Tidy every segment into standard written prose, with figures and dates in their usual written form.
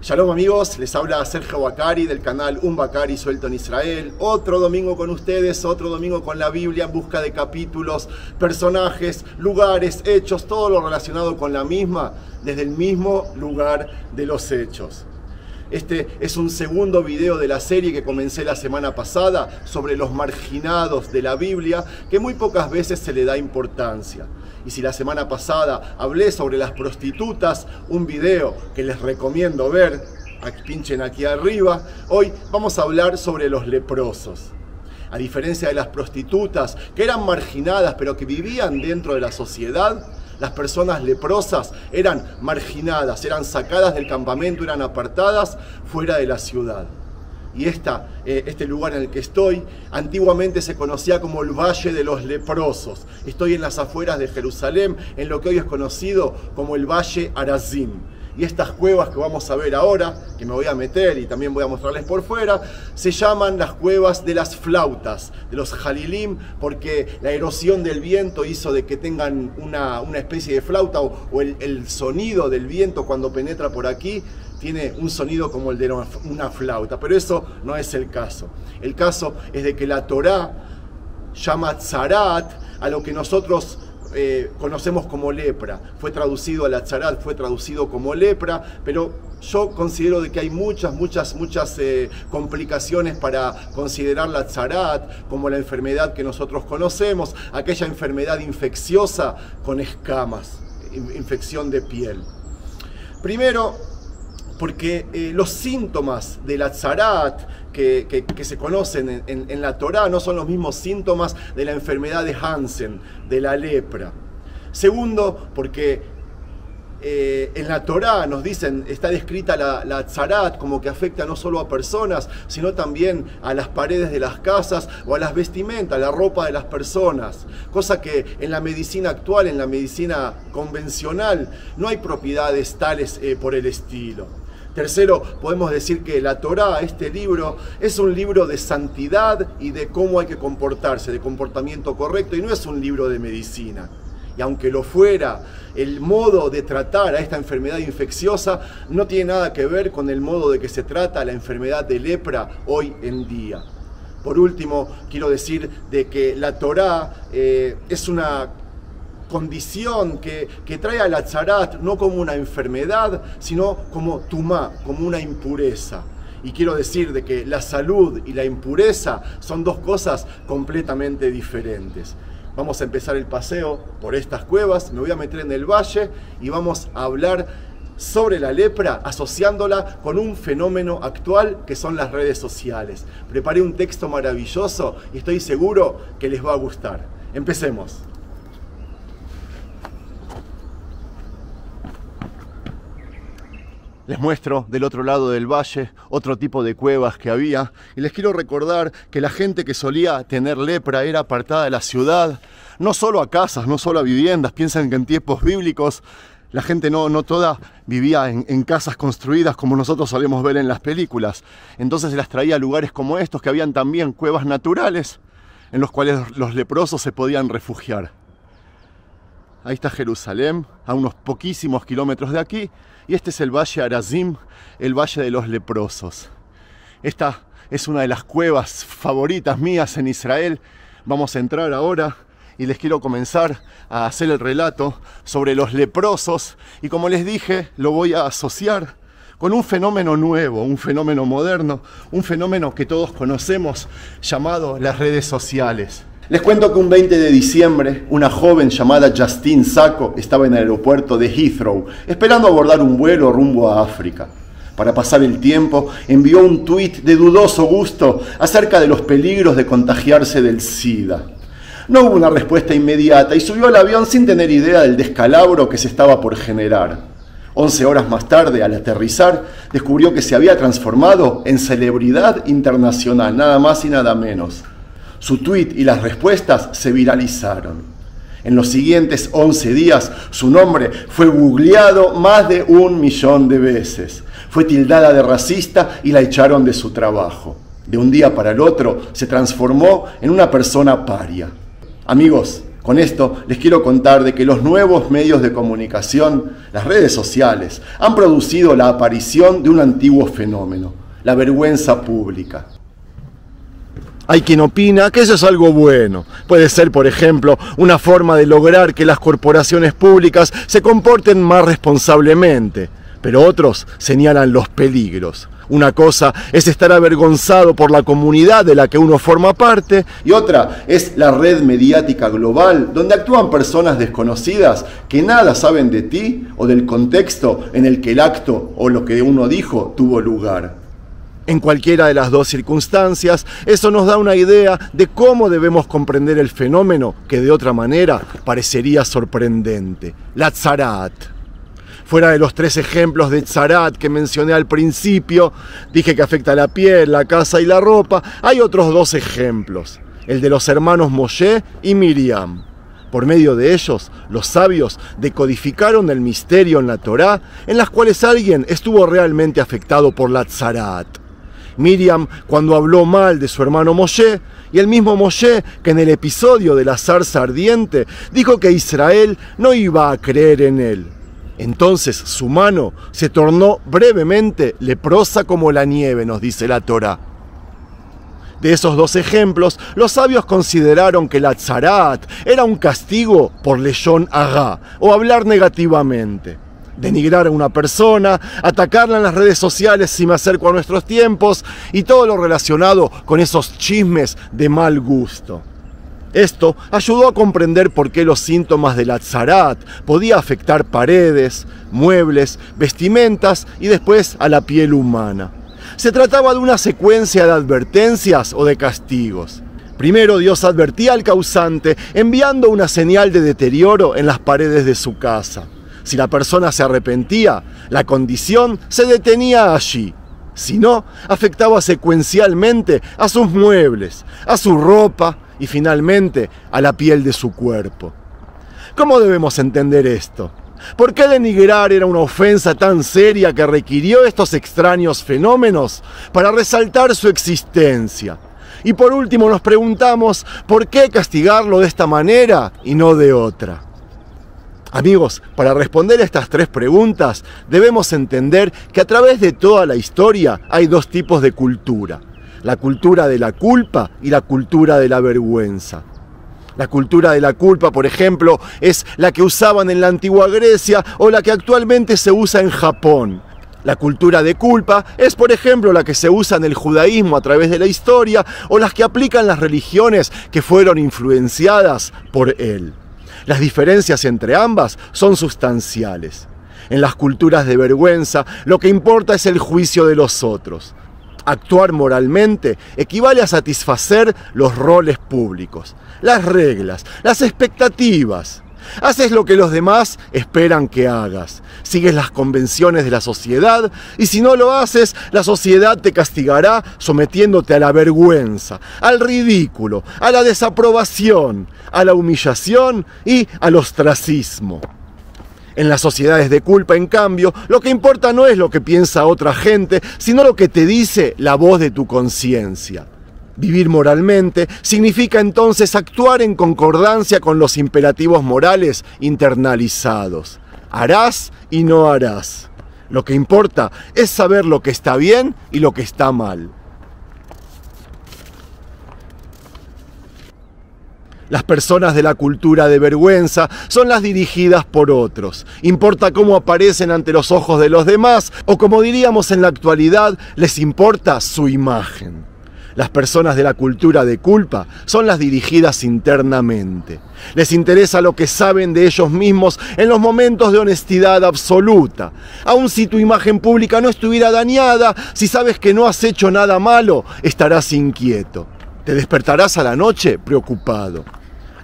Shalom amigos, les habla Sergio Bacari del canal Un Bacari Suelto en Israel. Otro domingo con ustedes, otro domingo con la Biblia en busca de capítulos, personajes, lugares, hechos, todo lo relacionado con la misma, desde el mismo lugar de los hechos. Este es un segundo video de la serie que comencé la semana pasada sobre los marginados de la Biblia, que muy pocas veces se le da importancia. Y si la semana pasada hablé sobre las prostitutas, un video que les recomiendo ver, pinchen aquí arriba, hoy vamos a hablar sobre los leprosos. A diferencia de las prostitutas, que eran marginadas pero que vivían dentro de la sociedad, las personas leprosas eran marginadas, eran sacadas del campamento, eran apartadas fuera de la ciudad. Y este lugar en el que estoy, antiguamente se conocía como el Valle de los Leprosos. Estoy en las afueras de Jerusalén, en lo que hoy es conocido como el Valle Arazim. Y estas cuevas que vamos a ver ahora, que me voy a meter y también voy a mostrarles por fuera, se llaman las cuevas de las flautas, de los jalilim, porque la erosión del viento hizo de que tengan una especie de flauta o el sonido del viento cuando penetra por aquí tiene un sonido como el de una flauta, pero eso no es el caso. El caso es de que la Torá llama tzarat a lo que nosotros conocemos como lepra. Fue traducido a la tzarat, fue traducido como lepra, pero yo considero de que hay muchas complicaciones para considerar la tzarat como la enfermedad que nosotros conocemos, aquella enfermedad infecciosa con escamas, infección de piel. Primero, porque los síntomas de la tzarat que se conocen en la Torá no son los mismos síntomas de la enfermedad de Hansen, de la lepra. Segundo, porque en la Torá nos dicen, está descrita la tzarat como que afecta no solo a personas, sino también a las paredes de las casas o a las vestimentas, la ropa de las personas. Cosa que en la medicina actual, en la medicina convencional, no hay propiedades tales por el estilo. Tercero, podemos decir que la Torá, este libro, es un libro de santidad y de cómo hay que comportarse, de comportamiento correcto, y no es un libro de medicina. Y aunque lo fuera, el modo de tratar a esta enfermedad infecciosa no tiene nada que ver con el modo de que se trata la enfermedad de lepra hoy en día. Por último, quiero decir de que la Torá es una condición que trae a la tzarat no como una enfermedad, sino como tumá, como una impureza. Y quiero decir de que la salud y la impureza son dos cosas completamente diferentes. Vamos a empezar el paseo por estas cuevas, me voy a meter en el valle y vamos a hablar sobre la lepra asociándola con un fenómeno actual que son las redes sociales. Preparé un texto maravilloso y estoy seguro que les va a gustar. Empecemos. Les muestro del otro lado del valle otro tipo de cuevas que había y les quiero recordar que la gente que solía tener lepra era apartada de la ciudad, no solo a casas, no solo a viviendas. Piensan que en tiempos bíblicos la gente no toda vivía en casas construidas como nosotros solemos ver en las películas. Entonces se las traía a lugares como estos, que habían también cuevas naturales en los cuales los leprosos se podían refugiar. Ahí está Jerusalén, a unos poquísimos kilómetros de aquí, y este es el Valle Arazim, el Valle de los Leprosos. Esta es una de las cuevas favoritas mías en Israel. Vamos a entrar ahora y les quiero comenzar a hacer el relato sobre los leprosos, y como les dije, lo voy a asociar con un fenómeno nuevo, un fenómeno moderno, un fenómeno que todos conocemos llamado las redes sociales. Les cuento que un 20 de diciembre, una joven llamada Justine Sacco estaba en el aeropuerto de Heathrow, esperando abordar un vuelo rumbo a África. Para pasar el tiempo, envió un tuit de dudoso gusto acerca de los peligros de contagiarse del SIDA. No hubo una respuesta inmediata y subió al avión sin tener idea del descalabro que se estaba por generar. 11 horas más tarde, al aterrizar, descubrió que se había transformado en celebridad internacional, nada más y nada menos. Su tuit y las respuestas se viralizaron. En los siguientes 11 días, su nombre fue googleado más de 1 millón de veces. Fue tildada de racista y la echaron de su trabajo. De un día para el otro, se transformó en una persona paria. Amigos, Con esto les quiero contar de que los nuevos medios de comunicación, las redes sociales, han producido la aparición de un antiguo fenómeno, la vergüenza pública. Hay quien opina que eso es algo bueno. Puede ser, por ejemplo, una forma de lograr que las corporaciones públicas se comporten más responsablemente. Pero otros señalan los peligros. Una cosa es estar avergonzado por la comunidad de la que uno forma parte y otra es la red mediática global donde actúan personas desconocidas que nada saben de ti o del contexto en el que el acto o lo que uno dijo tuvo lugar. En cualquiera de las dos circunstancias, eso nos da una idea de cómo debemos comprender el fenómeno que de otra manera parecería sorprendente, la tzaraat. Fuera de los 3 ejemplos de tzaraat que mencioné al principio, dije que afecta a la piel, la casa y la ropa, hay otros 2 ejemplos, el de los hermanos Moshe y Miriam. Por medio de ellos, los sabios decodificaron el misterio en la Torá, en las cuales alguien estuvo realmente afectado por la tzaraat. Miriam cuando habló mal de su hermano Moshe, y el mismo Moshe que en el episodio de la zarza ardiente dijo que Israel no iba a creer en él. Entonces su mano se tornó brevemente leprosa como la nieve, nos dice la Torá. De esos 2 ejemplos, los sabios consideraron que la tzaraat era un castigo por leshon hara, o hablar negativamente. Denigrar a una persona, atacarla en las redes sociales si me acerco a nuestros tiempos y todo lo relacionado con esos chismes de mal gusto. Esto ayudó a comprender por qué los síntomas de la tzaraat podía afectar paredes, muebles, vestimentas y después a la piel humana. Se trataba de una secuencia de advertencias o de castigos. Primero Dios advertía al causante enviando una señal de deterioro en las paredes de su casa. Si la persona se arrepentía, la condición se detenía allí. Si no, afectaba secuencialmente a sus muebles, a su ropa y finalmente a la piel de su cuerpo. ¿Cómo debemos entender esto? ¿Por qué denigrar era una ofensa tan seria que requirió estos extraños fenómenos para resaltar su existencia? Y por último nos preguntamos, ¿por qué castigarlo de esta manera y no de otra? Amigos, para responder a estas 3 preguntas, debemos entender que a través de toda la historia hay 2 tipos de cultura. La cultura de la culpa y la cultura de la vergüenza. La cultura de la culpa, por ejemplo, es la que usaban en la antigua Grecia o la que actualmente se usa en Japón. La cultura de culpa es, por ejemplo, la que se usa en el judaísmo a través de la historia o las que aplican las religiones que fueron influenciadas por él. Las diferencias entre ambas son sustanciales. En las culturas de vergüenza, lo que importa es el juicio de los otros. Actuar moralmente equivale a satisfacer los roles públicos, las reglas, las expectativas. Haces lo que los demás esperan que hagas. Sigues las convenciones de la sociedad y si no lo haces, la sociedad te castigará sometiéndote a la vergüenza, al ridículo, a la desaprobación, a la humillación y al ostracismo. En las sociedades de culpa, en cambio, lo que importa no es lo que piensa otra gente, sino lo que te dice la voz de tu conciencia. Vivir moralmente significa entonces actuar en concordancia con los imperativos morales internalizados. Harás y no harás. Lo que importa es saber lo que está bien y lo que está mal. Las personas de la cultura de vergüenza son las dirigidas por otros. Importa cómo aparecen ante los ojos de los demás o, como diríamos en la actualidad, les importa su imagen. Las personas de la cultura de culpa son las dirigidas internamente. Les interesa lo que saben de ellos mismos en los momentos de honestidad absoluta. Aun si tu imagen pública no estuviera dañada, si sabes que no has hecho nada malo, estarás inquieto. Te despertarás a la noche preocupado.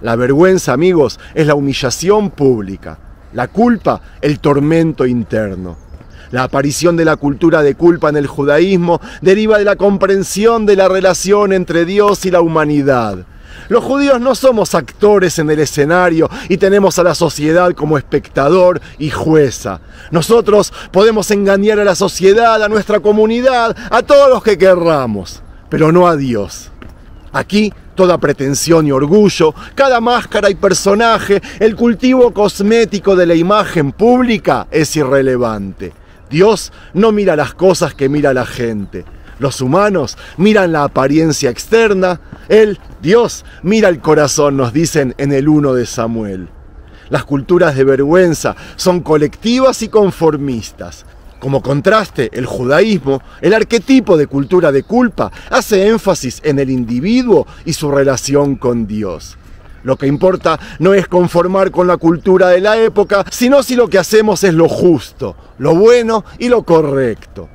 La vergüenza, amigos, es la humillación pública. La culpa, el tormento interno. La aparición de la cultura de culpa en el judaísmo deriva de la comprensión de la relación entre Dios y la humanidad. Los judíos no somos actores en el escenario y tenemos a la sociedad como espectador y jueza. Nosotros podemos engañar a la sociedad, a nuestra comunidad, a todos los que querramos, pero no a Dios. Aquí Toda pretensión y orgullo, cada máscara y personaje, el cultivo cosmético de la imagen pública es irrelevante. Dios no mira las cosas que mira la gente. Los humanos miran la apariencia externa, Él, Dios, mira el corazón, nos dicen en el 1 de Samuel. Las culturas de vergüenza son colectivas y conformistas. Como contraste, el judaísmo, el arquetipo de cultura de culpa, hace énfasis en el individuo y su relación con Dios. Lo que importa no es conformar con la cultura de la época, sino si lo que hacemos es lo justo, lo bueno y lo correcto.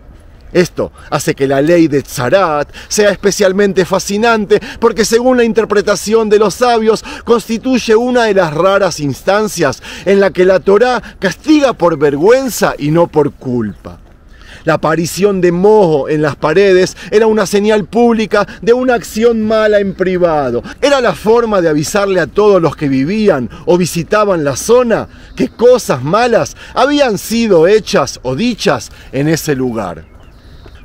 Esto hace que la ley de Tzarat sea especialmente fascinante porque, según la interpretación de los sabios, constituye una de las raras instancias en la que la Torá castiga por vergüenza y no por culpa. La aparición de moho en las paredes era una señal pública de una acción mala en privado. Era la forma de avisarle a todos los que vivían o visitaban la zona que cosas malas habían sido hechas o dichas en ese lugar.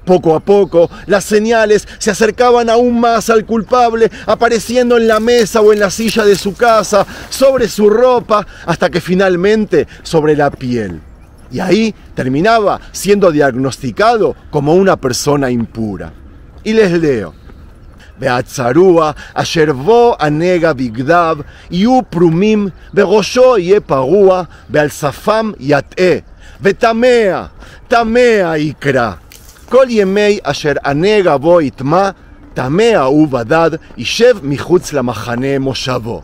Poco a poco, las señales se acercaban aún más al culpable, apareciendo en la mesa o en la silla de su casa, sobre su ropa, hasta que finalmente sobre la piel. Y ahí terminaba siendo diagnosticado como una persona impura. Y les leo. Beatzarua, asher bo anega bigdav, iu prumim, berosho ye parua, bealsafam yat'e, betamea, tamea ikra. כל ימי אשר הנגע בו יטמע, טמא הוא בדד, יישב מחוץ למחנה מושבו.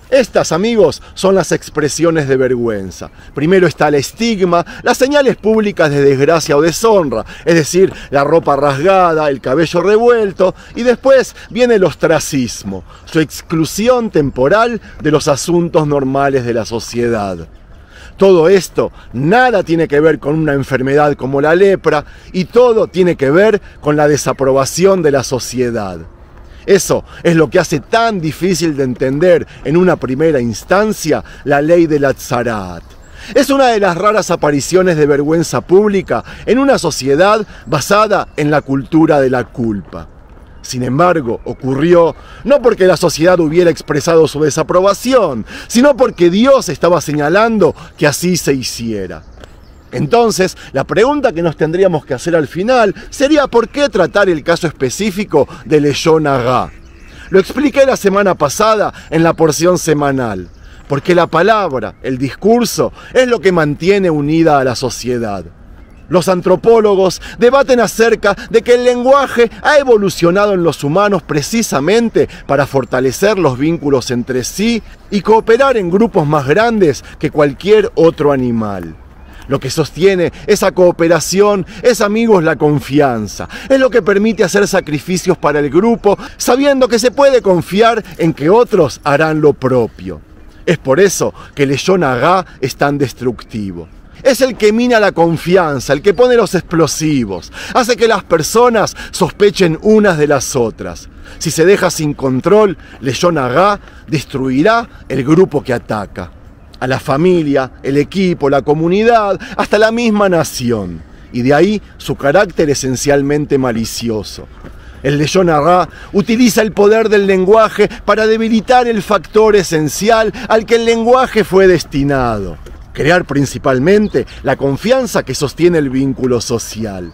Estas, amigos, son las expresiones de vergüenza. Primero está el estigma, las señales públicas de desgracia o deshonra, es decir, la ropa rasgada, el cabello revuelto, y después viene el ostracismo, su exclusión temporal de los asuntos normales de la sociedad. Todo esto nada tiene que ver con una enfermedad como la lepra y todo tiene que ver con la desaprobación de la sociedad. Eso es lo que hace tan difícil de entender en una primera instancia la ley de la Tzarat. Es una de las raras apariciones de vergüenza pública en una sociedad basada en la cultura de la culpa. Sin embargo, ocurrió no porque la sociedad hubiera expresado su desaprobación, sino porque Dios estaba señalando que así se hiciera. Entonces, la pregunta que nos tendríamos que hacer al final sería ¿por qué tratar el caso específico de Leshon Hara? Lo expliqué la semana pasada en la porción semanal. Porque la palabra, el discurso, es lo que mantiene unida a la sociedad. Los antropólogos debaten acerca de que el lenguaje ha evolucionado en los humanos precisamente para fortalecer los vínculos entre sí y cooperar en grupos más grandes que cualquier otro animal. Lo que sostiene esa cooperación es, amigos, la confianza. Es lo que permite hacer sacrificios para el grupo, sabiendo que se puede confiar en que otros harán lo propio. Es por eso que el Leshon Hara es tan destructivo. Es el que mina la confianza, el que pone los explosivos, hace que las personas sospechen unas de las otras. Si se deja sin control, Leshon Hara destruirá el grupo que ataca, a la familia, el equipo, la comunidad, hasta la misma nación. Y de ahí su carácter esencialmente malicioso. El Leshon Hara utiliza el poder del lenguaje para debilitar el factor esencial al que el lenguaje fue destinado. Crear principalmente la confianza que sostiene el vínculo social.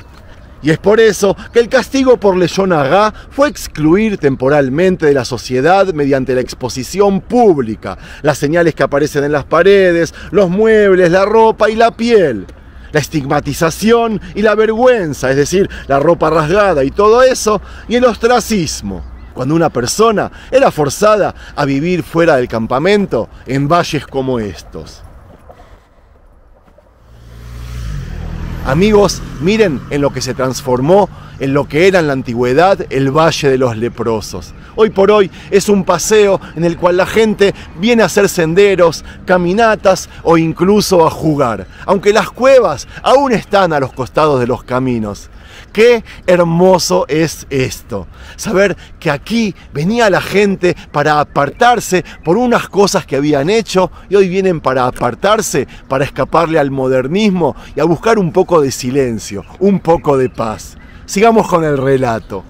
Y es por eso que el castigo por Leshon Hara fue excluir temporalmente de la sociedad mediante la exposición pública, las señales que aparecen en las paredes, los muebles, la ropa y la piel. La estigmatización y la vergüenza, es decir, la ropa rasgada y todo eso, y el ostracismo, cuando una persona era forzada a vivir fuera del campamento en valles como estos. Amigos, miren en lo que se transformó, en lo que era en la antigüedad el Valle de los Leprosos. Hoy por hoy es un paseo en el cual la gente viene a hacer senderos, caminatas o incluso a jugar, aunque las cuevas aún están a los costados de los caminos. Qué hermoso es esto, saber que aquí venía la gente para apartarse por unas cosas que habían hecho y hoy vienen para apartarse, para escaparle al modernismo y a buscar un poco de silencio, un poco de paz. Sigamos con el relato.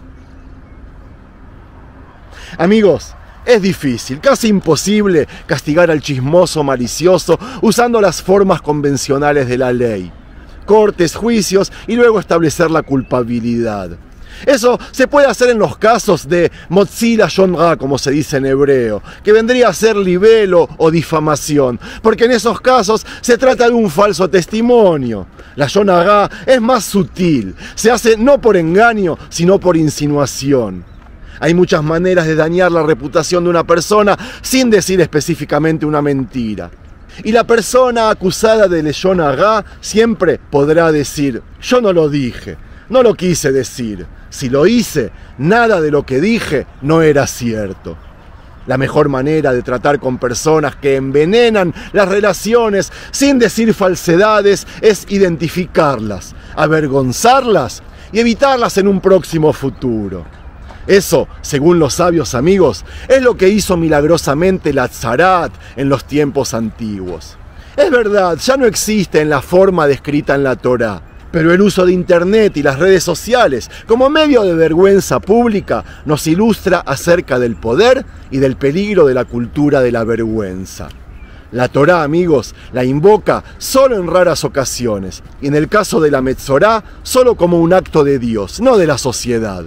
Amigos, es difícil, casi imposible castigar al chismoso malicioso usando las formas convencionales de la ley. Cortes, juicios y luego establecer la culpabilidad. Eso se puede hacer en los casos de motzi lashon ra, como se dice en hebreo, que vendría a ser libelo o difamación, porque en esos casos se trata de un falso testimonio. Lashon ra es más sutil, se hace no por engaño, sino por insinuación. Hay muchas maneras de dañar la reputación de una persona sin decir específicamente una mentira. Y la persona acusada de lashon ra siempre podrá decir: yo no lo dije, no lo quise decir. Si lo hice, nada de lo que dije no era cierto. La mejor manera de tratar con personas que envenenan las relaciones sin decir falsedades es identificarlas, avergonzarlas y evitarlas en un próximo futuro. Eso, según los sabios amigos, es lo que hizo milagrosamente la Tzarat en los tiempos antiguos. Es verdad, ya no existe en la forma descrita en la Torá, pero el uso de Internet y las redes sociales como medio de vergüenza pública nos ilustra acerca del poder y del peligro de la cultura de la vergüenza. La Torá, amigos, la invoca solo en raras ocasiones, y en el caso de la Metzorá, solo como un acto de Dios, no de la sociedad.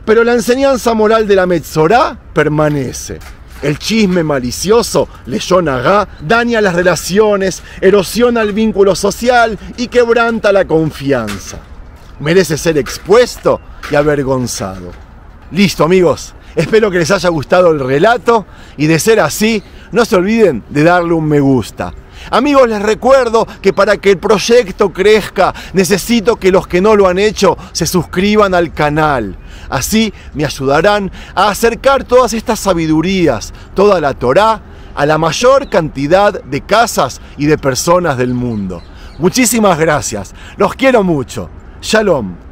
Pero la enseñanza moral de la Metzorá permanece. El chisme malicioso, lashon ra, daña las relaciones, erosiona el vínculo social y quebranta la confianza. Merece ser expuesto y avergonzado. Listo, amigos. Espero que les haya gustado el relato y, de ser así, no se olviden de darle un me gusta. Amigos, les recuerdo que para que el proyecto crezca necesito que los que no lo han hecho se suscriban al canal. Así me ayudarán a acercar todas estas sabidurías, toda la Torá, a la mayor cantidad de casas y de personas del mundo. Muchísimas gracias. Los quiero mucho. Shalom.